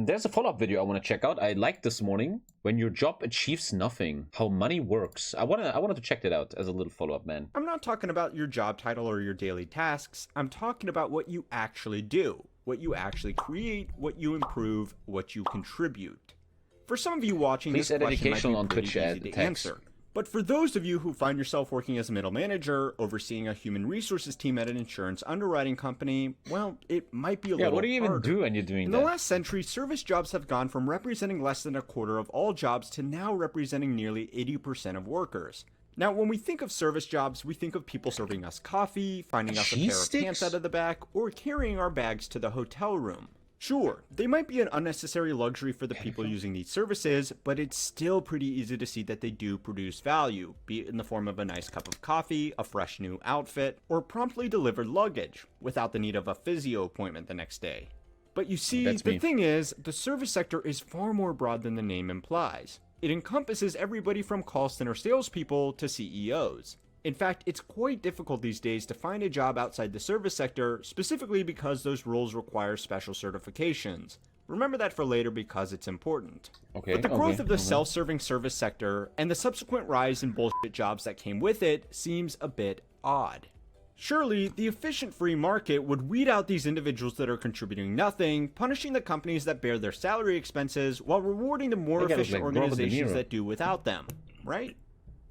There's a follow-up video I want to check out. I liked this morning. When your job achieves nothing, how money works. I wanted to check that out as a little follow-up, man. I'm not talking about your job title or your daily tasks. I'm talking about what you actually do, what you actually create, what you improve, what you contribute. For some of you watching, Please this question might be on pretty Twitch easy to answer. But for those of you who find yourself working as a middle manager, overseeing a human resources team at an insurance underwriting company, well, it might be a little harder. Yeah, what do you even do when you're doing that? In the last century, service jobs have gone from representing less than a quarter of all jobs to now representing nearly 80% of workers. Now, when we think of service jobs, we think of people serving us coffee, finding us a pair of pants out of the back, or carrying our bags to the hotel room. Sure, they might be an unnecessary luxury for the people using these services, but it's still pretty easy to see that they do produce value, be it in the form of a nice cup of coffee, a fresh new outfit, or promptly delivered luggage, without the need of a physio appointment the next day. But you see, the thing is, the service sector is far more broad than the name implies. It encompasses everybody from call center salespeople to CEOs. In fact, it's quite difficult these days to find a job outside the service sector, specifically because those roles require special certifications. Remember that for later because it's important. But the growth of the self-serving service sector and the subsequent rise in bullshit jobs that came with it seems a bit odd. Surely, the efficient free market would weed out these individuals that are contributing nothing, punishing the companies that bear their salary expenses, while rewarding the more efficient organizations that do without them, right?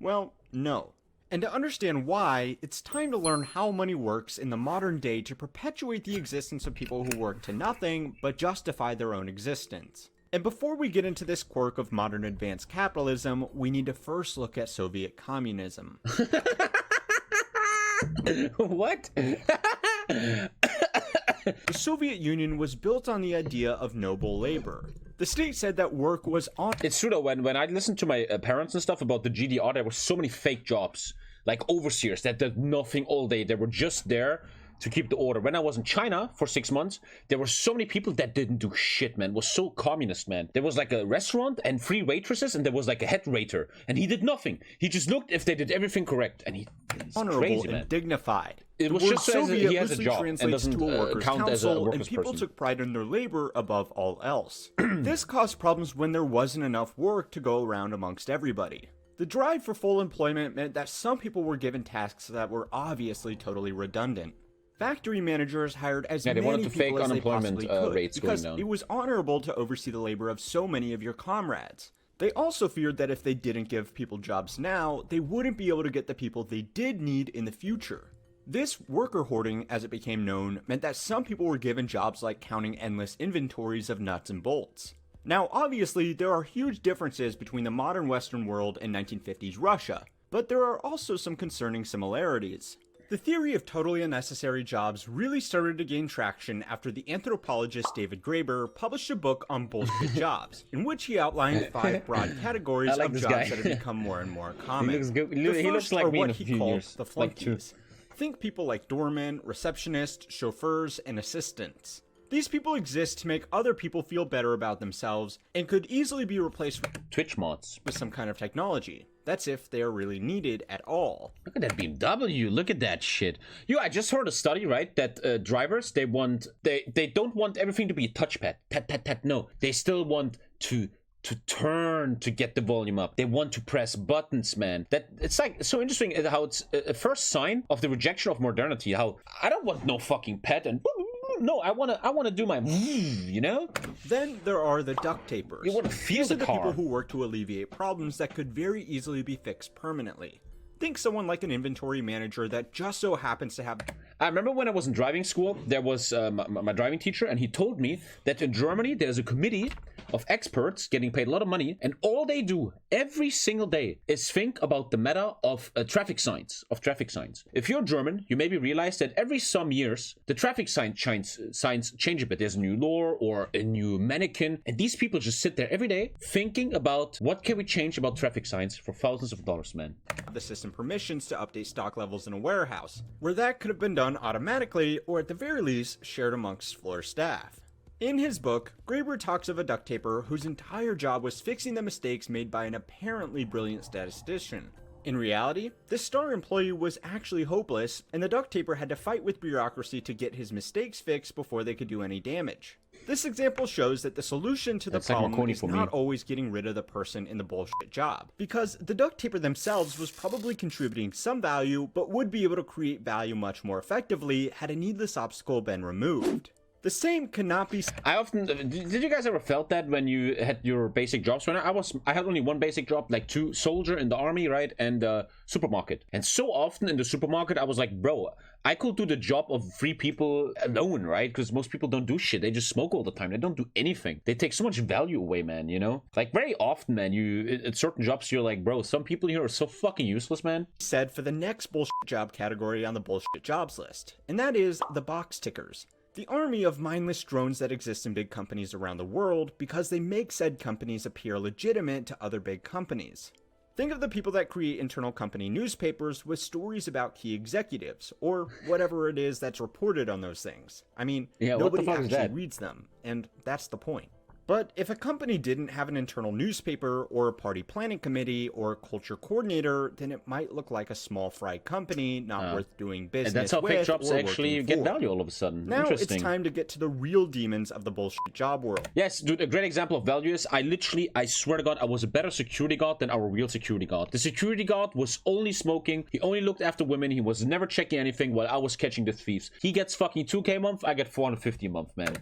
Well, no. And to understand why, it's time to learn how money works in the modern day to perpetuate the existence of people who work to nothing but justify their own existence. And before we get into this quirk of modern advanced capitalism, we need to first look at Soviet communism. What? The Soviet Union was built on the idea of noble labor. The state said that work was on. It's true though, when I listened to my parents and stuff about the GDR, there were so many fake jobs, like overseers that did nothing all day. They were just there to keep the order. When I was in China for 6 months, there were so many people that didn't do shit, man. It was so communist, man. There was like a restaurant and free waitresses, and there was like a head waiter, and he did nothing. He just looked if they did everything correct, and he's honorable crazy, and man. dignified. It was just so he has a job and doesn't count as a workers' and people person. took pride in their labor above all else. This caused problems when there wasn't enough work to go around amongst everybody. The drive for full employment meant that some people were given tasks that were obviously totally redundant. Factory managers hired as many people as they possibly could because it was honorable to oversee the labor of so many of your comrades. They also feared that if they didn't give people jobs now, they wouldn't be able to get the people they did need in the future. This worker hoarding, as it became known, meant that some people were given jobs like counting endless inventories of nuts and bolts. Now, obviously, there are huge differences between the modern Western world and 1950s Russia, but there are also some concerning similarities. The theory of totally unnecessary jobs really started to gain traction after the anthropologist David Graeber published a book on bullshit jobs, in which he outlined 5 broad categories of jobs that have become more and more common. He looks like me in a few years. The flunkies. Think people like doormen, receptionists, chauffeurs, and assistants. These people exist to make other people feel better about themselves and could easily be replaced with Twitch mods with some kind of technology. That's if they are really needed at all. Look at that BMW. Look at that shit. I just heard a study, right? That drivers, they don't want everything to be a touchpad. Tat. No, they still want to turn to get the volume up. They want to press buttons, man. That it's like so interesting how it's a first sign of the rejection of modernity. How I don't want no fucking pet and. No, I wanna do my, you know? Then there are the duct tapers. You want to feel the car. People who work to alleviate problems that could very easily be fixed permanently. Think someone like an inventory manager that just so happens to have... I remember when I was in driving school, there was my driving teacher, and he told me that in Germany there's a committee of experts getting paid a lot of money, and all they do every single day is think about the matter of traffic signs. If you're German, you maybe realize that every some years the traffic signs change a bit. There's a new law or a new mannequin, and these people just sit there every day thinking about what can we change about traffic signs for thousands of dollars, man. The system permissions to update stock levels in a warehouse, where that could have been done automatically or at the very least shared amongst floor staff. In his book, Graeber talks of a duct taper whose entire job was fixing the mistakes made by an apparently brilliant statistician. In reality, this star employee was actually hopeless, and the duct taper had to fight with bureaucracy to get his mistakes fixed before they could do any damage. This example shows that the solution to the problem is not always getting rid of the person in the bullshit job, because the duct taper themselves was probably contributing some value, but would be able to create value much more effectively had a needless obstacle been removed. The same cannot be. I often did. You guys ever felt that when you had your basic jobs? When I had only one basic job, like soldier in the army, right, and supermarket. And so often in the supermarket, I was like, bro, I could do the job of 3 people alone, right? Because most people don't do shit. They just smoke all the time. They don't do anything. They take so much value away, man. You know, like very often, man. At certain jobs, you're like, bro, some people here are so fucking useless, man. Said for the next bullshit job category on the bullshit jobs list, and that is the box tickers. The army of mindless drones that exist in big companies around the world because they make said companies appear legitimate to other big companies. Think of the people that create internal company newspapers with stories about key executives, or whatever it is that's reported on those things. I mean, nobody actually reads them, and that's the point. But if a company didn't have an internal newspaper, or a party planning committee, or a culture coordinator, then it might look like a small fry company not worth doing business with. And that's how fake jobs actually get value all of a sudden. Now it's time to get to the real demons of the bullshit job world. Yes, dude, a great example of value is I swear to God, I was a better security guard than our real security guard. The security guard was only smoking, he only looked after women, he was never checking anything while I was catching the thieves. He gets fucking 2K a month, I get 450 a month, man.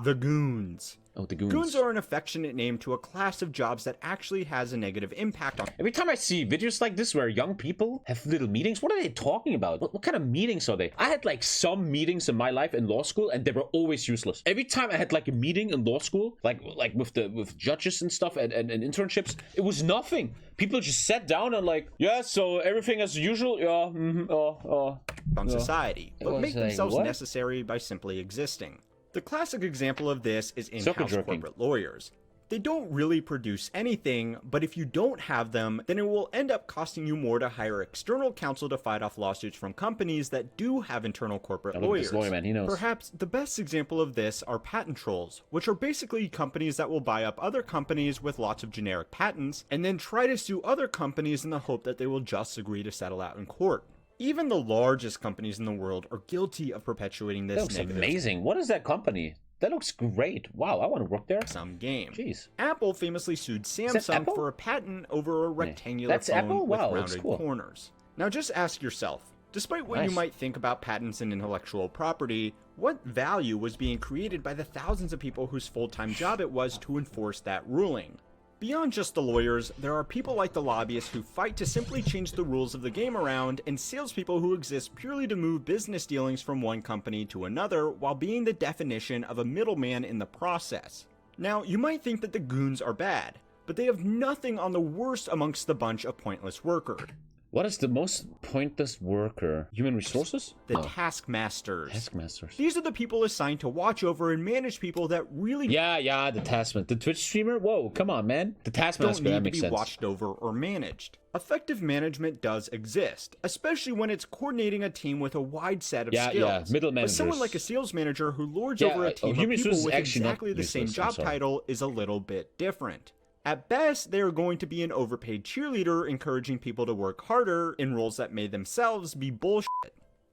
The goons. Oh, the goons. Goons are an affectionate name to a class of jobs that actually has a negative impact on. Every time I see videos like this where young people have little meetings, what are they talking about? What kind of meetings are they? I had like some meetings in my life in law school and they were always useless. Every time I had like a meeting in law school, like with judges and stuff and internships, it was nothing. People just sat down and like, yeah, so everything as usual, yeah, on society, but make themselves necessary by simply existing. The classic example of this is in-house corporate lawyers. They don't really produce anything, but if you don't have them, then it will end up costing you more to hire external counsel to fight off lawsuits from companies that do have internal corporate lawyers. Lawyer, man, he knows. Perhaps the best example of this are patent trolls, which are basically companies that will buy up other companies with lots of generic patents, and then try to sue other companies in the hope that they will just agree to settle out in court. Even the largest companies in the world are guilty of perpetuating this negative. That looks amazing. What is that company? That looks great. Wow, I want to work there. Some game. Jeez. Apple famously sued Samsung for a patent over a rectangular phone with rounded corners. Now just ask yourself, despite what you might think about patents and intellectual property, what value was being created by the thousands of people whose full-time job it was to enforce that ruling? Beyond just the lawyers, there are people like the lobbyists who fight to simply change the rules of the game around, and salespeople who exist purely to move business dealings from one company to another while being the definition of a middleman in the process. Now, you might think that the goons are bad, but they have nothing on the worst amongst the bunch of pointless workers. What is the most pointless worker? Human resources? The taskmasters. Taskmasters. These are the people assigned to watch over and manage people that really... Yeah, the taskmaster. The Twitch streamer? Whoa, come on, man. The taskmaster, that makes sense. Don't need to be watched over or managed. Effective management does exist, especially when it's coordinating a team with a wide set of skills. Yeah, middle managers. But someone like a sales manager who lords over a team of people with exactly the same job title is a little bit different. At best, they are going to be an overpaid cheerleader encouraging people to work harder in roles that may themselves be bullshit.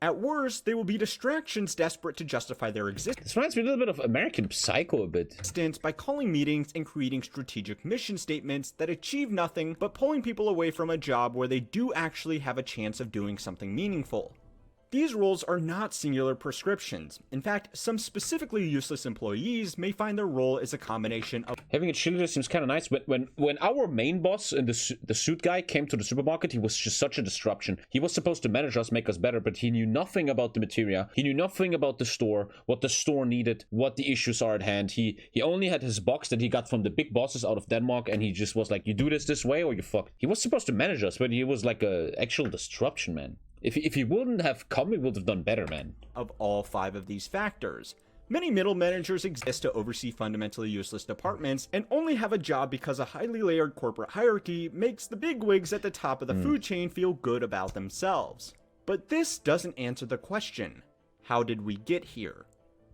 At worst, they will be distractions desperate to justify their existence. This reminds me a little bit of American Psycho a bit. By calling meetings and creating strategic mission statements that achieve nothing but pulling people away from a job where they do actually have a chance of doing something meaningful. These roles are not singular prescriptions. In fact, some specifically useless employees may find their role is a combination of... Having a cheerleader seems kind of nice, but when our main boss and the suit guy came to the supermarket, he was just such a disruption. He was supposed to manage us, make us better, but he knew nothing about the materia. He knew nothing about the store, what the store needed, what the issues are at hand. He only had his box that he got from the big bosses out of Denmark, and he just was like, you do this way or you fuck. He was supposed to manage us, but he was like a actual disruption, man. If he wouldn't have come, we would have done better, man. Of all 5 of these factors. Many middle managers exist to oversee fundamentally useless departments and only have a job because a highly layered corporate hierarchy makes the bigwigs at the top of the food chain feel good about themselves. But this doesn't answer the question. How did we get here?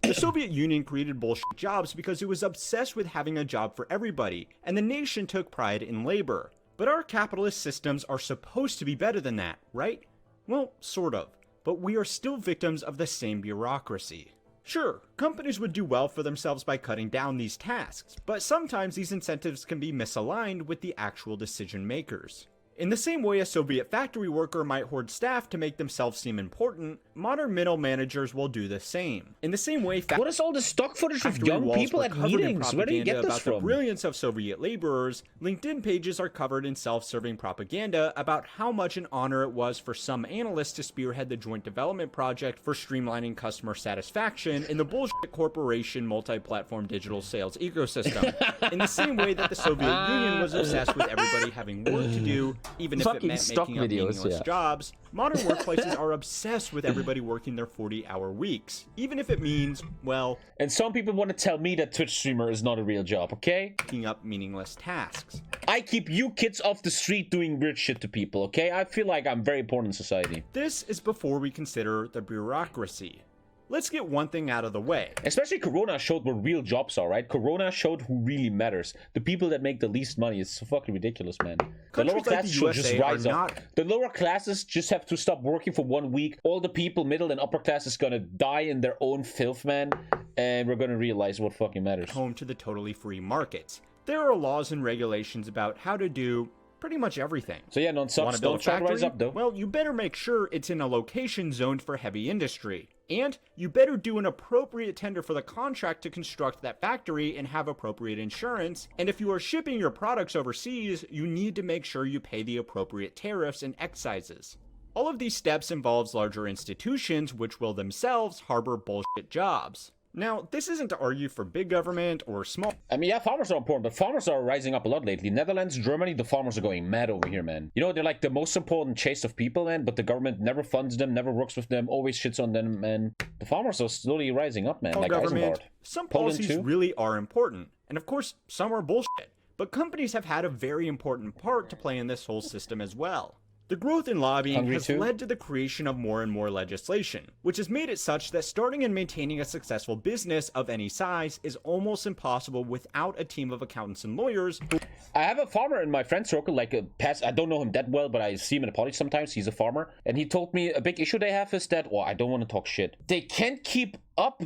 The Soviet Union created bullshit jobs because it was obsessed with having a job for everybody, and the nation took pride in labor. But our capitalist systems are supposed to be better than that, right? Well, sort of. But we are still victims of the same bureaucracy. Sure, companies would do well for themselves by cutting down these tasks, but sometimes these incentives can be misaligned with the actual decision makers. In the same way a Soviet factory worker might hoard staff to make themselves seem important, modern middle managers will do the same. In the same way, what is all the stock footage of young people at meetings? Where do you get this about from? The brilliance of Soviet laborers, LinkedIn pages are covered in self-serving propaganda about how much an honor it was for some analysts to spearhead the joint development project for streamlining customer satisfaction in the bullshit corporation multi-platform digital sales ecosystem. In the same way that the Soviet Union was obsessed with everybody having work to do, even if it meant making up meaningless jobs, modern workplaces are obsessed with everybody working their 40-hour weeks, even if it means, well... And some people want to tell me that Twitch streamer is not a real job, okay? Making up meaningless tasks. I keep you kids off the street doing weird shit to people, okay? I feel like I'm very important in society. This is before we consider the bureaucracy. Let's get one thing out of the way. Especially Corona showed what real jobs are, right? Corona showed who really matters. The people that make the least money. It's so fucking ridiculous, man. The lower classes should just rise up. The lower classes just have to stop working for 1 week. All the people, middle and upper class, is gonna die in their own filth, man. And we're gonna realize what fucking matters. Home to the totally free markets. There are laws and regulations about how to do pretty much everything. So yeah, non-subs, don't try to rise up though. Well, you better make sure it's in a location zoned for heavy industry. And you better do an appropriate tender for the contract to construct that factory and have appropriate insurance. And if you are shipping your products overseas, you need to make sure you pay the appropriate tariffs and excises. All of these steps involves larger institutions which will themselves harbor bullshit jobs. Now, this isn't to argue for big government or small... I mean, yeah, farmers are important, but farmers are rising up a lot lately. Netherlands, Germany, the farmers are going mad over here, man. You know, they're like the most important chase of people, man, but the government never funds them, never works with them, always shits on them, man. The farmers are slowly rising up, man, like Eisenhower. Some policies really are important, and of course, some are bullshit. But companies have had a very important part to play in this whole system as well. The growth in lobbying has led to the creation of more and more legislation, which has made it such that starting and maintaining a successful business of any size is almost impossible without a team of accountants and lawyers. I have a farmer in my friend circle, like a past. I don't know him that well, but I see him in the party sometimes. He's a farmer, and he told me a big issue they have is that, well, I don't want to talk shit. They can't keep up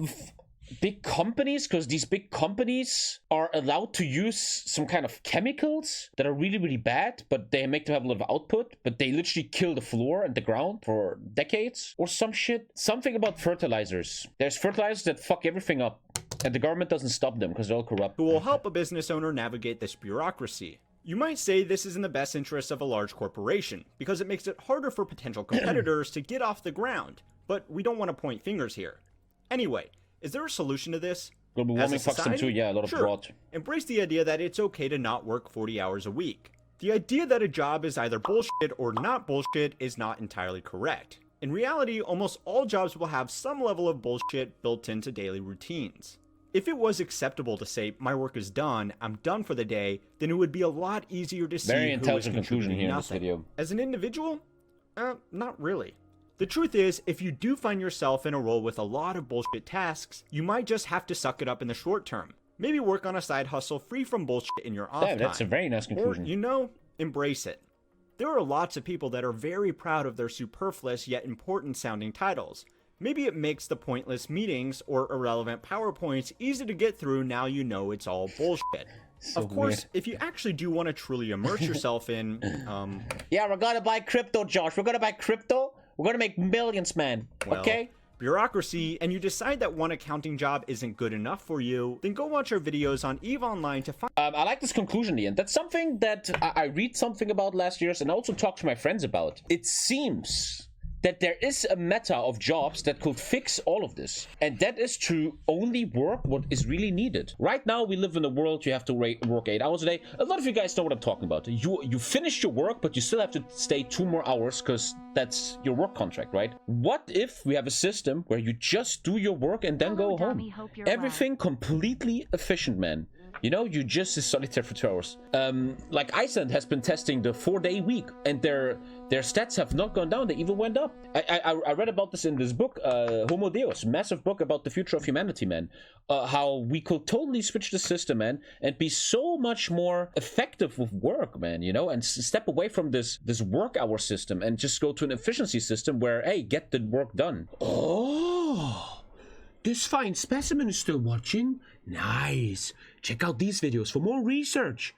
big companies because these big companies are allowed to use some kind of chemicals that are really, really bad, but they make them have a lot of output, but they literally kill the floor and the ground for decades or some shit. Something about fertilizers. There's fertilizers that fuck everything up, and the government doesn't stop them because they're all corrupt. Who will help a business owner navigate this bureaucracy. You might say this is in the best interest of a large corporation, because it makes it harder for potential competitors to get off the ground, but we don't want to point fingers here. Anyway, is there a solution to this? Global warming fucks them too, yeah, a lot of drought. Embrace the idea that it's okay to not work 40 hours a week. The idea that a job is either bullshit or not bullshit is not entirely correct. In reality, almost all jobs will have some level of bullshit built into daily routines. If it was acceptable to say, my work is done, I'm done for the day, then it would be a lot easier to see who is contributing here in this video. As an individual? Not really. The truth is, if you do find yourself in a role with a lot of bullshit tasks, you might just have to suck it up in the short term. Maybe work on a side hustle free from bullshit in your off time. That's a very nice conclusion. Or, you know, embrace it. There are lots of people that are very proud of their superfluous yet important sounding titles. Maybe it makes the pointless meetings or irrelevant PowerPoints easy to get through now you know it's all bullshit. So of course, weird. If you actually do want to truly immerse yourself in, Yeah, we're gonna buy crypto, Josh. We're gonna buy crypto. We're gonna make millions, man. Well, okay? Bureaucracy, and you decide that one accounting job isn't good enough for you, then go watch our videos on EVE Online to find... I like this conclusion, Ian. That's something that I read something about last year and also talked to my friends about. It seems that there is a meta of jobs that could fix all of this. And that is to only work what is really needed. Right now, we live in a world you have to work 8 hours a day. A lot of you guys know what I'm talking about. You finish your work, but you still have to stay 2 more hours because that's your work contract, right? What if we have a system where you just do your work and then go home? Everything completely efficient, man. You know, you just is solitaire for 2 hours. Like Iceland has been testing the 4-day week, and their stats have not gone down, they even went up. I read about this in this book, Homo Deus, massive book about the future of humanity, man. How we could totally switch the system, man, and be so much more effective with work, man, you know, and step away from this work hour system and just go to an efficiency system where, hey, get the work done. Oh, this fine specimen is still watching. Nice. Check out these videos for more research.